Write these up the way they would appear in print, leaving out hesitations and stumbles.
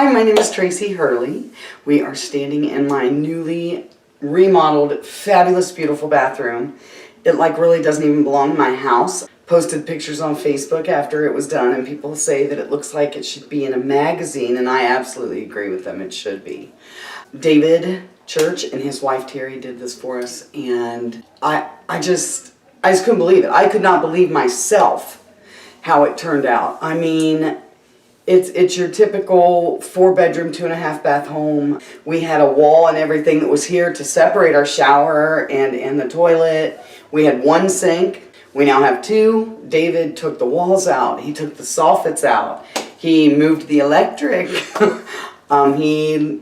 Hi, my name is Tracie Hurley. We are standing in my newly remodeled, fabulous, beautiful bathroom. It really doesn't even belong in my house. Posted pictures on Facebook after it was done, and people say that it looks like it should be in a magazine, and I absolutely agree with them. It should be. David Church and his wife Terry did this for us, and I just couldn't believe it. I could not believe myself how it turned out. I mean, it's your typical 4-bedroom, 2.5-bath home. We had a wall and everything that was here to separate our shower and the toilet. We had one sink. We now have 2. David took the walls out. He took the soffits out. He moved the electric. He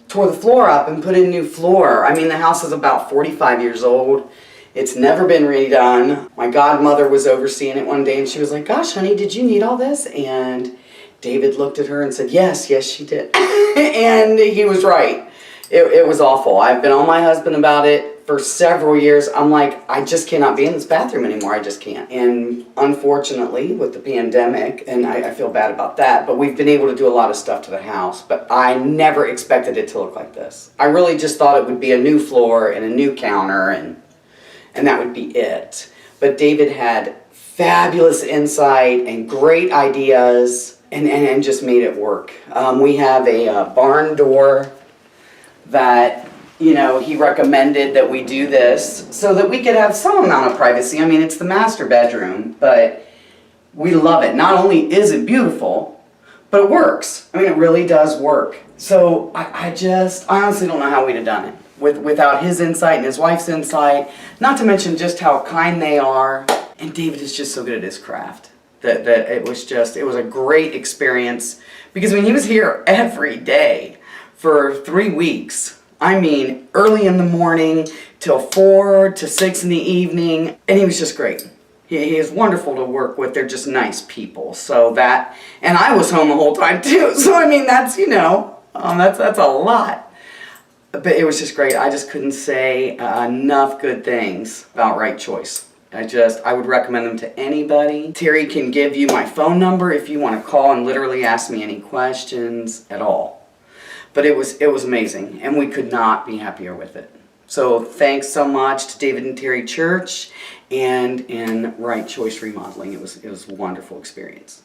tore the floor up and put in new floor. I mean, the house is about 45 years old. It's never been redone. My godmother was overseeing it one day and she was like, "Gosh, honey, did you need all this?" And David looked at her and said, yes, she did. And he was right. It was awful. I've been on my husband about it for several years. I'm like, I just cannot be in this bathroom anymore. I just can't. And unfortunately, with the pandemic, and I feel bad about that, but we've been able to do a lot of stuff to the house. But I never expected it to look like this. I really just thought it would be a new floor and a new counter, and that would be it. But David had fabulous insight and great ideas. And just made it work. We have a barn door that, he recommended that we do this so that we could have some amount of privacy. I mean, it's the master bedroom, but we love it. Not only is it beautiful, but it works. I mean, it really does work. So I honestly don't know how we'd have done it without his insight and his wife's insight, not to mention just how kind they are. And David is just so good at his craft. That it was a great experience, because when he was here every day for 3 weeks, I mean, early in the morning till 4 to 6 in the evening, and he was just great. He is wonderful to work with. They're just nice people. So that, and I was home the whole time too. So I mean, that's that's a lot. But it was just great. I just couldn't say enough good things about Right Choice. I would recommend them to anybody. Terry can give you my phone number if you want to call and literally ask me any questions at all. But it was amazing, and we could not be happier with it. So thanks so much to David and Terry Church and Right Choice Remodeling. It was a wonderful experience.